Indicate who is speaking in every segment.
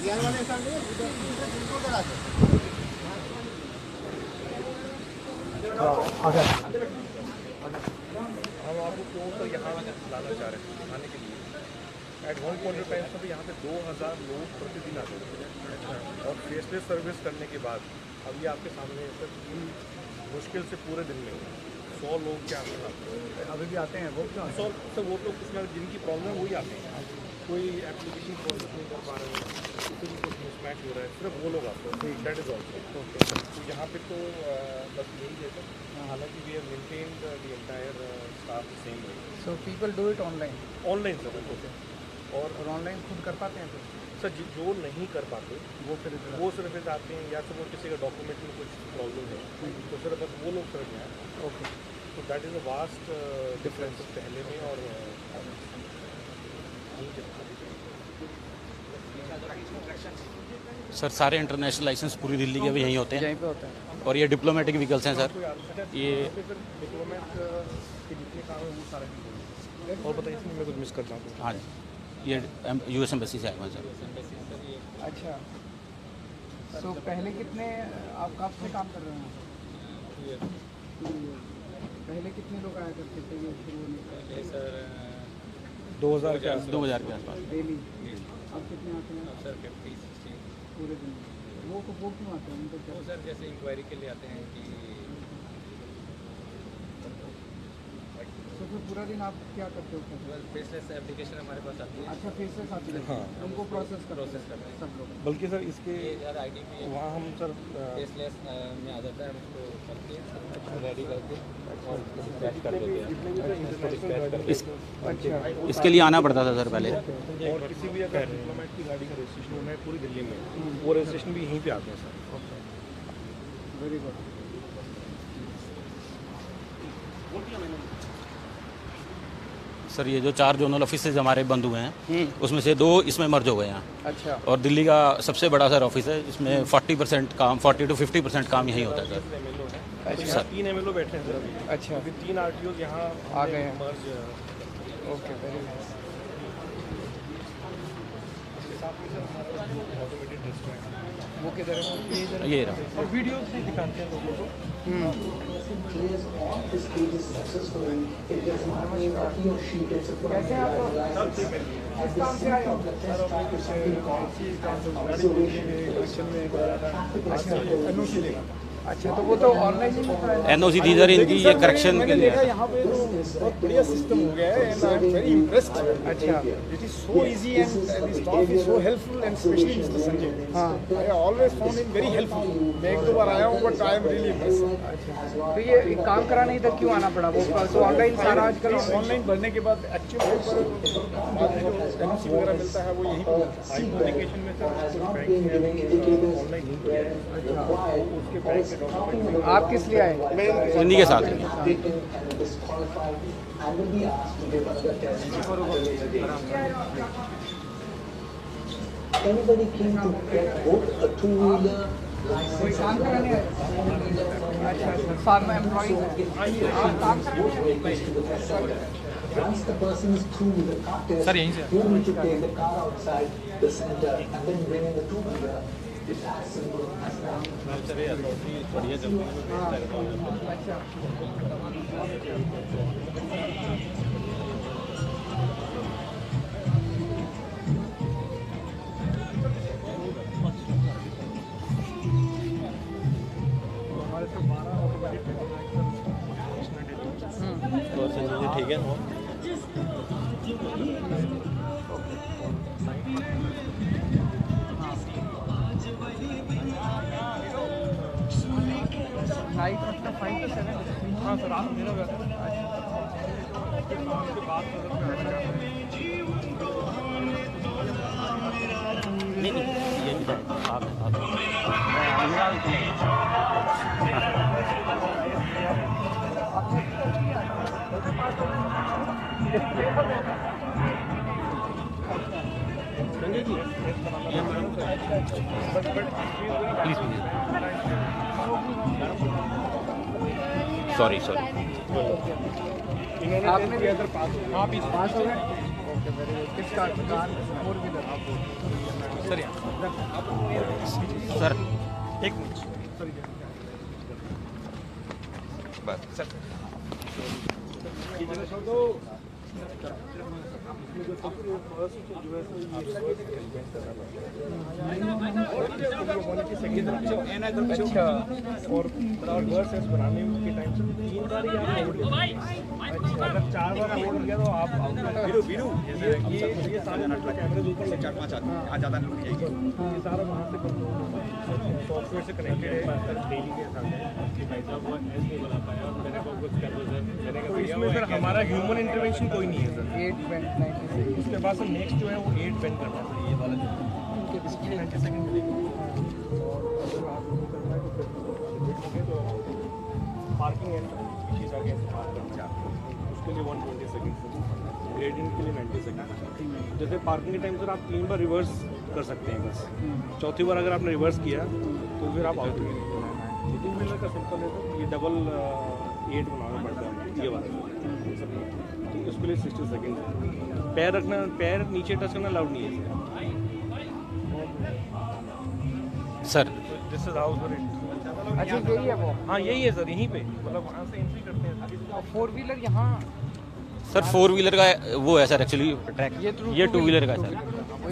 Speaker 1: हम आपको तो यहाँ लाना चाह रहे हैं दिखाने के लिए। At one point of time पर यहाँ पे 2000 लोग प्रतिदिन आते थे और फेसलेस सर्विस करने के बाद अब ये आपके सामने सर मुश्किल से पूरे दिन में 100 लोग क्या अभी भी आते हैं वो क्या 100 सर वो लोग उसमें जिनकी प्रॉब्लम वही आते हैं, कोई एप्लीकेशन प्रोसेस नहीं कर पा रहे हैं, किसी भी कुछ मिसमैच हो रहा है, सिर्फ वो लोग आते हैं। दैट इज ऑल्सो तो यहाँ पे तो बस यही है सर। हालांकि we have maintained the entire staff the same way.
Speaker 2: So people do it online
Speaker 1: sir
Speaker 2: और ऑनलाइन खुद कर पाते हैं
Speaker 1: सर जो नहीं कर पाते वो सिर्फ आते हैं या फिर वो किसी का डॉक्यूमेंट में कुछ प्रॉब्लम है तो सिर्फ बस वो लोग सिर्फ जाए।
Speaker 2: ओके
Speaker 1: तो that is a vast difference पहले में और
Speaker 3: सर सारे इंटरनेशनल लाइसेंस पूरी दिल्ली के भी यहीं होते हैं,
Speaker 2: यहीं पे होता है।
Speaker 3: और ये डिप्लोमेटिक व्हीकल्स हैं सर। ये
Speaker 1: डिप्लोमेट के जितने काम है वो सारे और बताइए इसमें मैं कुछ मिस करता हूँ।
Speaker 3: हाँ जी, ये यूएस एम्बेसी से आए हुए हैं सर।
Speaker 2: अच्छा तो पहले कितने आप कब से काम कर रहे हैं? पहले कितने लोग आया करते थे ये शुरू होने से?
Speaker 1: सर 2000 के
Speaker 3: आसपास
Speaker 2: डेली। अब कितने आते हैं?
Speaker 4: सर 50-60
Speaker 2: पूरे दिन। वो क्यों आते हैं उनको?
Speaker 4: वो सर जैसे इंक्वायरी के लिए आते हैं कि
Speaker 2: तो फिर पूरा दिन आप क्या करते हो?
Speaker 4: फेसलेस एप्लीकेशन हमारे पास आती है।
Speaker 2: अच्छा फेसलेस आती है।
Speaker 1: हाँ
Speaker 2: उनको प्रोसेस करते
Speaker 4: हैं
Speaker 2: सब लोग।
Speaker 1: बल्कि सर इसके
Speaker 4: यार आईडी पे
Speaker 1: वहाँ हम सर
Speaker 4: फेसलेस में आ जाता है, हम उसको करके रेडी करके और डिस्पैच कर देते हैं।
Speaker 2: अच्छा
Speaker 3: इसके लिए आना पड़ता था सर पहले।
Speaker 1: और किसी भी अगर डिप्लोमेट की गाड़ी का रजिस्ट्रेशन होना है पूरी दिल्ली में वो रजिस्ट्रेशन भी यहीं पे आते हैं सर।
Speaker 2: Very good.
Speaker 3: सर ये जो 4 जोनल ऑफिसेज हमारे बंद हुए हैं उसमें से 2 इसमें मर्ज हो गए हैं।
Speaker 2: अच्छा
Speaker 3: और दिल्ली का सबसे बड़ा सर ऑफिस है, इसमें 40% काम 40 to 50% काम यहीं होता है सर।
Speaker 1: अच्छा 3 MLO बैठे हैं सर अभी।
Speaker 2: अच्छा
Speaker 1: अभी 3 RTO यहाँ
Speaker 2: आ गए हैं।
Speaker 1: मर्ज।
Speaker 2: Okay very good. वो किधर है?
Speaker 3: ये रहा।
Speaker 1: और वीडियो भी दिखाते हैं लोगों को।
Speaker 2: कैसे आप किस काम से आए हो? अच्छा तो वो तो ऑनलाइन ही होता है।
Speaker 3: NOC दी सर इनकी ये करेक्शन के लिए।
Speaker 5: यहाँ पे तो बहुत बढ़िया सिस्टम हो गया है and I am very impressed.
Speaker 2: अच्छा
Speaker 5: it is so easy and the staff is so helpful and specially mister Sanjay.
Speaker 2: हाँ
Speaker 5: I always found him very helpful. मैं 1-2 बार आया हूँ but I am really impressed.
Speaker 2: तो ये काम कराने इधर क्यों आना पड़ा? वो तो ऑनलाइन सारा आजकल
Speaker 5: ऑनलाइन भरने के बाद एक्चुअली बाद में जो NOC वगैरह मिलता है वो यहीं पर मिलता है।
Speaker 1: एप्लीकेशन में सर बैंक ऑनलाइन नहीं किया है। उसके बैंक के डॉक्यूमेंट
Speaker 2: आप किस लिए आए?
Speaker 3: इन्हीं के साथ हैं।
Speaker 6: Anybody came to get both a two-wheeler
Speaker 2: कोई काम कराने आए? अच्छा फार्म एम्प्लॉई आप काम कराने आए?
Speaker 6: once the person is through with the car test, you need to take the car outside the center and then bring in the two-wheeler. It's as simple as that.
Speaker 1: ठीक है।
Speaker 2: Night मतलब 5 to 7।
Speaker 1: हाँ sir रात मेरा वैसे
Speaker 3: please sorry
Speaker 5: आपने भी अगर पास
Speaker 2: पास हो गए? Okay very good. किस कार? 4 व्हीलर।
Speaker 3: सर
Speaker 5: एक मिनट सर, बस सर ये जगह छोड़ दो। अच्छा, और रिवर्स एस बनाने के टाइम से 3 बार ही आप आउट हो गए। अगर 4 बार आउट हो गया तो आप ये सारे कैमरे ऊपर 4-5 आते हैं, यहाँ ज़्यादा नहीं जाएगी। ये सारा वहाँ से सॉफ्टवेयर से कनेक्टेड है डेली के साथ। तो इसमें सर हमारा ह्यूमन इंटरवेंशन कोई नहीं है सर।
Speaker 2: 8 बेंड 96
Speaker 5: उसके बाद सर नेक्स्ट जो है वो 8 बेंड करना है सर, ये वाला जो इसकी 90 सेकंड मिलेगी। और अगर आप नहीं करना है तो फिर पार्किंग है पीछे जाके ऐसे पार्क करना है, उसके लिए 120 सेकंड सर, ग्रेडियंट के लिए 90 सेकंड। जैसे पार्किंग के टाइम सर आप 3 बार रिवर्स कर सकते हैं बस, चौथी बार अगर आपने रिवर्स किया तो फिर आप आउट हो गए। 3 व्हीलर का सिंपल है सर, ये डबल 8 बनाना पड़ता है ये वाला, तो उसके लिए 60 सेकंड है। पैर रखना, पैर नीचे टच करना अलाउड नहीं है
Speaker 3: sir
Speaker 5: this is how for it.
Speaker 2: अच्छा यही है वो।
Speaker 5: हाँ यही है सर, यहीं पे मतलब वहाँ से एंट्री करते हैं।
Speaker 2: और 4 व्हीलर यहाँ
Speaker 3: सर 4 व्हीलर का वो है सर एक्चुअली ट्रैक, ये 2 व्हीलर का है सर।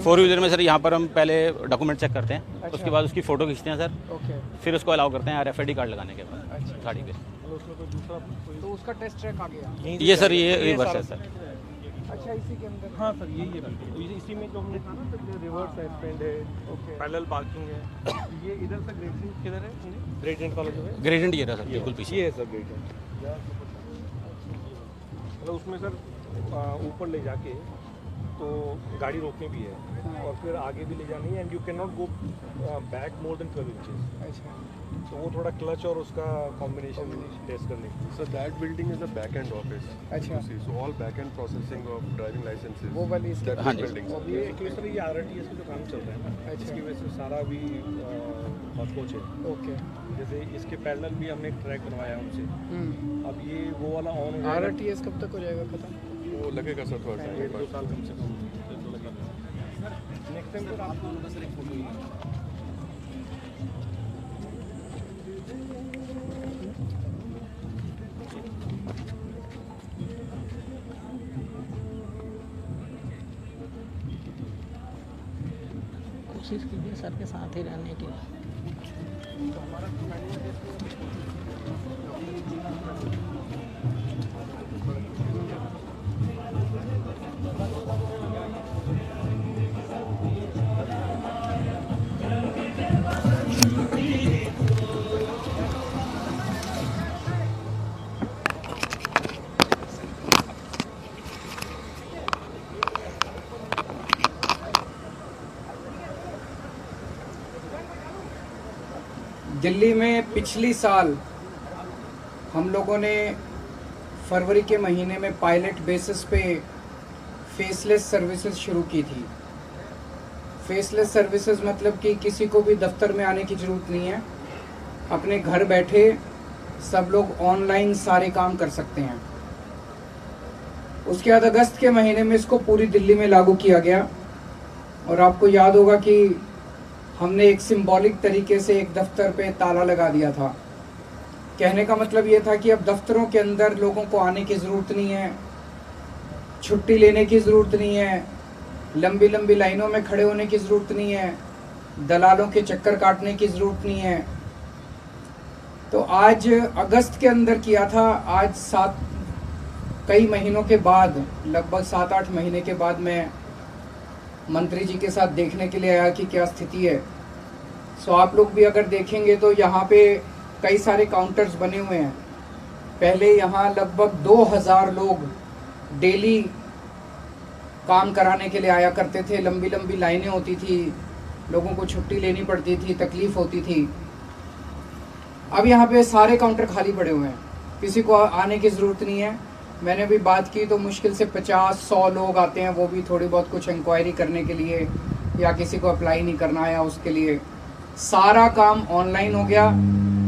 Speaker 3: 4 व्हीलर में सर यहाँ पर हम पहले डॉक्यूमेंट चेक करते हैं, उसके बाद उसकी फ़ोटो खींचते हैं सर,
Speaker 2: ओके।
Speaker 3: फिर उसको अलाउ करते हैं RFID कार्ड लगाने के बाद गाड़ी पे।
Speaker 5: उसमें कोई दूसरा
Speaker 2: तो उसका टेस्ट ट्रैक आ गया।
Speaker 3: ये सर ये रिवर्स है सर।
Speaker 2: अच्छा इसी के अंदर।
Speaker 5: हाँ सर यही है बिल्कुल। इसी में जो हमने कहा ना सर, रिवर्स सस्पेंड है, पैरेलल पार्किंग है, ये इधर से ग्रेडियंट किधर है, ग्रेडियंट वाला जो है
Speaker 3: ग्रेडियंट ये रहा सर बिल्कुल पीछे।
Speaker 5: ये है सर ग्रेडियंट। मतलब उसमें सर ऊपर ले जाके तो गाड़ी रोकनी भी है और फिर आगे भी ले जानी है, and you can not go back more than 12 inches.
Speaker 2: अच्छा
Speaker 5: तो वो थोड़ा क्लच और उसका कॉम्बिनेशन टेस्ट करने के लिए।
Speaker 1: So that building is a back-end office.
Speaker 2: अच्छा।
Speaker 1: You see, so all back-end processing of driving licenses.
Speaker 2: वो वाली इसके
Speaker 1: that
Speaker 3: हाँ जी।
Speaker 1: building.
Speaker 5: और ये एक्चुअली सर ये RRTS का जो काम चल रहा है ना, इसकी वजह से सारा अभी हॉटकोच है।
Speaker 2: ओके।
Speaker 5: जैसे इसके पैरेलल भी हमने ट्रैक बनवाया उनसे, अब ये वो वाला ऑन हो जाएगा।
Speaker 2: RRTS कब तक हो जाएगा खत्म?
Speaker 1: वो लगेगा सर थोड़ा टाइम।
Speaker 5: 1-2 साल कम से कम लगेगा। नेक्स्ट टाइम सर आप सर एक फोटो
Speaker 7: कोशिश कीजिए सर के साथ ही रहने की।
Speaker 2: दिल्ली में पिछली साल हम लोगों ने फरवरी के महीने में पायलट बेसिस पे फेसलेस सर्विसेज शुरू की थी। फेसलेस सर्विसेज मतलब कि किसी को भी दफ्तर में आने की ज़रूरत नहीं है, अपने घर बैठे सब लोग ऑनलाइन सारे काम कर सकते हैं। उसके बाद अगस्त के महीने में इसको पूरी दिल्ली में लागू किया गया और आपको याद होगा कि हमने एक सिंबॉलिक तरीके से एक दफ्तर पे ताला लगा दिया था। कहने का मतलब ये था कि अब दफ्तरों के अंदर लोगों को आने की ज़रूरत नहीं है, छुट्टी लेने की ज़रूरत नहीं है, लंबी लंबी लाइनों में खड़े होने की ज़रूरत नहीं है, दलालों के चक्कर काटने की ज़रूरत नहीं है। तो आज अगस्त के अंदर किया था, आज कई महीनों के बाद, लगभग 7-8 महीने के बाद मैं मंत्री जी के साथ देखने के लिए आया कि क्या स्थिति है। सो आप लोग भी अगर देखेंगे तो यहाँ पे कई सारे काउंटर्स बने हुए हैं। पहले यहाँ लगभग 2000 लोग डेली काम कराने के लिए आया करते थे, लंबी लंबी लाइनें होती थी, लोगों को छुट्टी लेनी पड़ती थी, तकलीफ होती थी। अब यहाँ पे सारे काउंटर खाली पड़े हुए हैं, किसी को आने की ज़रूरत नहीं है। मैंने भी बात की तो मुश्किल से 50-100 लोग आते हैं, वो भी थोड़ी बहुत कुछ इंक्वायरी करने के लिए या किसी को अप्लाई नहीं करना है उसके लिए। सारा काम ऑनलाइन हो गया,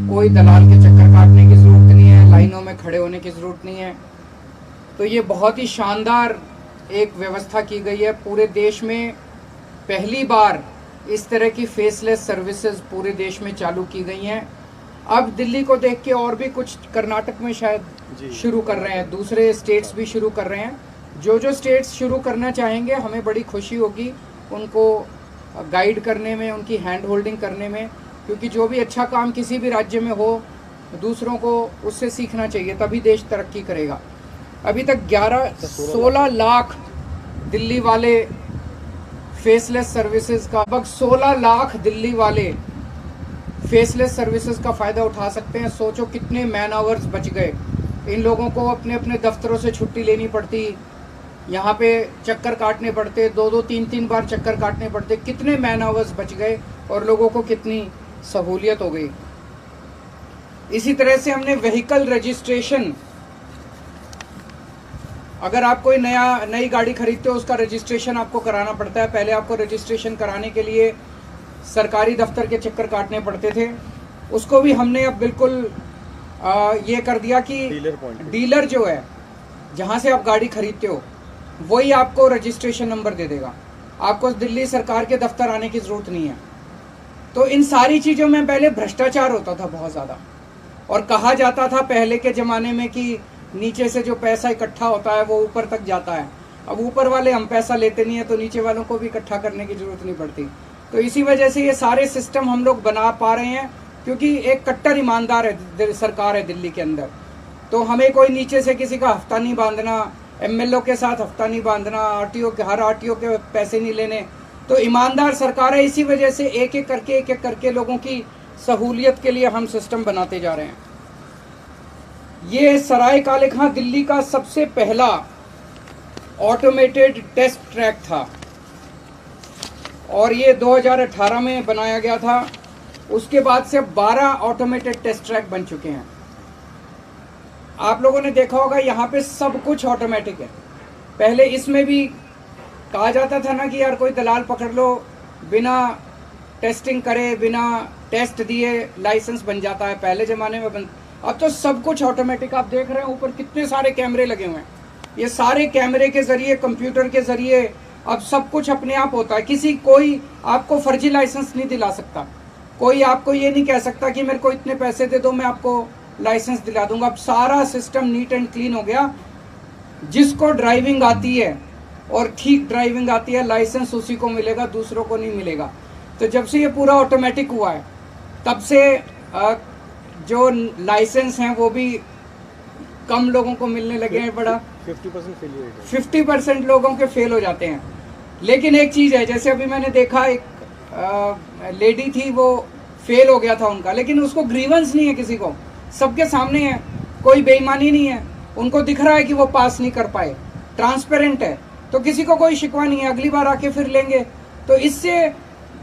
Speaker 2: कोई दलाल के चक्कर काटने की ज़रूरत नहीं है, लाइनों में खड़े होने की ज़रूरत नहीं है। तो ये बहुत ही शानदार एक व्यवस्था की गई है। पूरे देश में पहली बार इस तरह की फेसलेस सर्विसेज पूरे देश में चालू की गई हैं। अब दिल्ली को देख के और भी कुछ कर्नाटक में शायद शुरू कर रहे हैं, दूसरे स्टेट्स भी शुरू कर रहे हैं। जो स्टेट्स शुरू करना चाहेंगे हमें बड़ी खुशी होगी उनको गाइड करने में, उनकी हैंड होल्डिंग करने में, क्योंकि जो भी अच्छा काम किसी भी राज्य में हो दूसरों को उससे सीखना चाहिए, तभी देश तरक्की करेगा। अभी तक 16 लाख दिल्ली वाले फेसलेस सर्विसेज का, लगभग 16 लाख दिल्ली वाले फेसलेस सर्विसेज का फ़ायदा उठा सकते हैं। सोचो कितने मैन आवर्स बच गए। इन लोगों को अपने अपने दफ्तरों से छुट्टी लेनी पड़ती, यहाँ पे चक्कर काटने पड़ते, 2-2, 3-3 बार चक्कर काटने पड़ते, कितने मैन आवर्स बच गए और लोगों को कितनी सहूलियत हो गई। इसी तरह से हमने व्हीकल रजिस्ट्रेशन, अगर आप कोई नई गाड़ी खरीदते हो उसका रजिस्ट्रेशन आपको कराना पड़ता है। पहले आपको रजिस्ट्रेशन कराने के लिए सरकारी दफ्तर के चक्कर काटने पड़ते थे, उसको भी हमने अब बिल्कुल ये कर दिया कि डीलर जो है जहाँ से आप गाड़ी खरीदते हो वही आपको रजिस्ट्रेशन नंबर दे देगा, आपको दिल्ली सरकार के दफ्तर आने की ज़रूरत नहीं है। तो इन सारी चीज़ों में पहले भ्रष्टाचार होता था बहुत ज़्यादा, और कहा जाता था पहले के ज़माने में कि नीचे से जो पैसा इकट्ठा होता है वो ऊपर तक जाता है। अब ऊपर वाले हम पैसा लेते नहीं है तो नीचे वालों को भी इकट्ठा करने की ज़रूरत नहीं पड़ती। तो इसी वजह से ये सारे सिस्टम हम लोग बना पा रहे हैं, क्योंकि एक कट्टर ईमानदार है सरकार है दिल्ली के अंदर। तो हमें कोई नीचे से किसी का हफ्ता नहीं बांधना, एमएलओ के साथ हफ्ता नहीं बांधना, हर आरटीओ के पैसे नहीं लेने। तो ईमानदार सरकार है, इसी वजह से एक एक करके लोगों की सहूलियत के लिए हम सिस्टम बनाते जा रहे हैं। ये सराय काले खां दिल्ली का सबसे पहला ऑटोमेटेड टेस्ट ट्रैक था और ये 2018 में बनाया गया था। उसके बाद से 12 ऑटोमेटेड टेस्ट ट्रैक बन चुके हैं। आप लोगों ने देखा होगा यहाँ पे सब कुछ ऑटोमेटिक है। पहले इसमें भी कहा जाता था ना कि यार कोई दलाल पकड़ लो, बिना टेस्टिंग करे, बिना टेस्ट दिए लाइसेंस बन जाता है, पहले ज़माने में अब तो सब कुछ ऑटोमेटिक। आप देख रहे हैं ऊपर कितने सारे कैमरे लगे हुए हैं। ये सारे कैमरे के ज़रिए, कंप्यूटर के ज़रिए अब सब कुछ अपने आप होता है। कोई आपको फर्जी लाइसेंस नहीं दिला सकता, कोई आपको ये नहीं कह सकता कि मेरे को इतने पैसे दे दो मैं आपको लाइसेंस दिला दूंगा। अब सारा सिस्टम नीट एंड क्लीन हो गया। जिसको ड्राइविंग आती है और ठीक ड्राइविंग आती है, लाइसेंस उसी को मिलेगा, दूसरों को नहीं मिलेगा। तो जब से ये पूरा ऑटोमेटिक हुआ है तब से जो लाइसेंस हैं वो भी कम लोगों को मिलने लगे हैं। बड़ा 50% लोगों के फेल हो जाते हैं। लेकिन एक चीज़ है, जैसे अभी मैंने देखा एक लेडी थी, वो फेल हो गया था उनका, लेकिन उसको ग्रीवेंस नहीं है किसी को, सबके सामने है, कोई बेईमानी नहीं है, उनको दिख रहा है कि वो पास नहीं कर पाए, ट्रांसपेरेंट है, तो किसी को कोई शिकवा नहीं है, अगली बार आके फिर लेंगे। तो इससे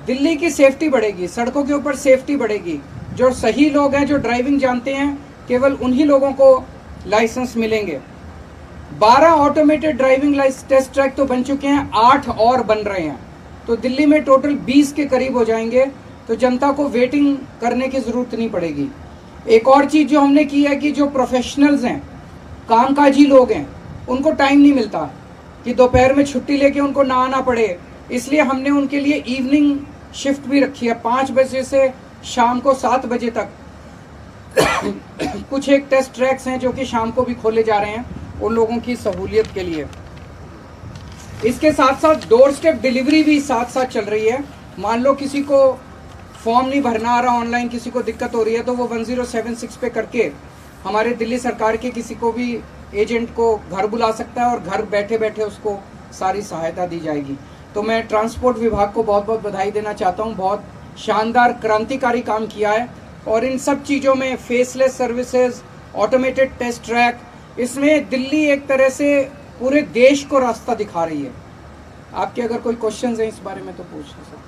Speaker 2: दिल्ली की सेफ्टी बढ़ेगी, सड़कों के ऊपर सेफ्टी बढ़ेगी। जो सही लोग हैं, जो ड्राइविंग जानते हैं, केवल उन्हीं लोगों को लाइसेंस मिलेंगे। 12 automated driving licence test track तो बन चुके हैं, 8 और बन रहे हैं। तो दिल्ली में टोटल 20 के करीब हो जाएंगे। तो जनता को वेटिंग करने की ज़रूरत नहीं पड़ेगी। एक और चीज़ जो हमने की है कि जो प्रोफेशनल्स हैं, कामकाजी लोग हैं, उनको टाइम नहीं मिलता कि दोपहर में छुट्टी लेके उनको ना आना पड़े, इसलिए हमने उनके लिए इवनिंग शिफ्ट भी रखी है। 5 बजे से शाम को 7 बजे तक कुछ एक टेस्ट ट्रैक्स हैं जो कि शाम को भी खोले जा रहे हैं उन लोगों की सहूलियत के लिए। इसके साथ साथ डोर स्टेप डिलीवरी भी साथ साथ चल रही है। मान लो किसी को फॉर्म नहीं भरना आ रहा ऑनलाइन, किसी को दिक्कत हो रही है, तो वो 1076 पे करके हमारे दिल्ली सरकार के किसी को भी एजेंट को घर बुला सकता है और घर बैठे बैठे उसको सारी सहायता दी जाएगी। तो मैं ट्रांसपोर्ट विभाग को बहुत बहुत बधाई देना चाहता हूँ, बहुत शानदार क्रांतिकारी काम किया है। और इन सब चीज़ों में faceless services, automated test track, इसमें दिल्ली एक तरह से पूरे देश को रास्ता दिखा रही है। आपके अगर कोई क्वेश्चंस हैं इस बारे में तो पूछ सकते हैं।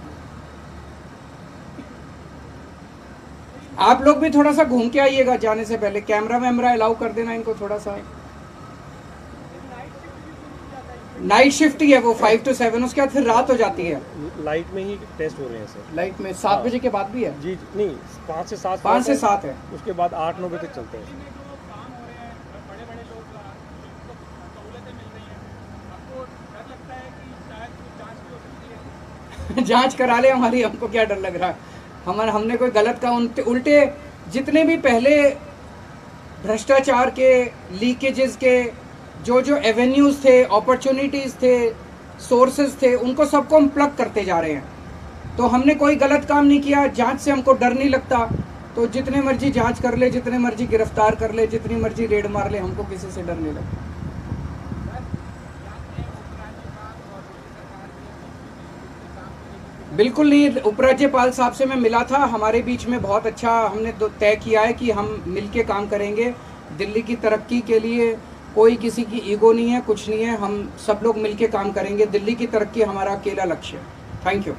Speaker 2: आप लोग भी थोड़ा सा घूम के आइएगा जाने से पहले, कैमरा वैमरा अलाउ कर देना इनको थोड़ा सा। नाइट शिफ्ट ही है वो 5 to 7, उसके बाद फिर रात हो जाती है।
Speaker 5: लाइट में ही टेस्ट हो रहे हैं सर।
Speaker 2: लाइट में 7 बजे के बाद भी है?
Speaker 5: जी नहीं, 5 से 7
Speaker 2: 5 से 7 है,
Speaker 5: उसके बाद 8-9 बजे तक चलते हैं।
Speaker 2: जांच करा ले हमारी, हमको क्या डर लग रहा है। हमने कोई गलत काम, उल्टे जितने भी पहले भ्रष्टाचार के, लीकेजेस के जो एवेन्यूज थे, अपॉर्चुनिटीज़ थे, सोर्सेज थे, उनको सबको हम प्लग करते जा रहे हैं। तो हमने कोई गलत काम नहीं किया, जांच से हमको डर नहीं लगता, तो जितने मर्जी जांच कर ले, जितने मर्जी गिरफ्तार कर ले, जितनी मर्जी रेड मार ले, हमको किसी से डर नहीं लगता। बिल्कुल नहीं, उपराज्यपाल साहब से मैं मिला था, हमारे बीच में बहुत अच्छा हमने तय किया है कि हम मिलके काम करेंगे दिल्ली की तरक्की के लिए। कोई किसी की ईगो नहीं है, कुछ नहीं है, हम सब लोग मिलके काम करेंगे। दिल्ली की तरक्की हमारा अकेला लक्ष्य है। Thank you.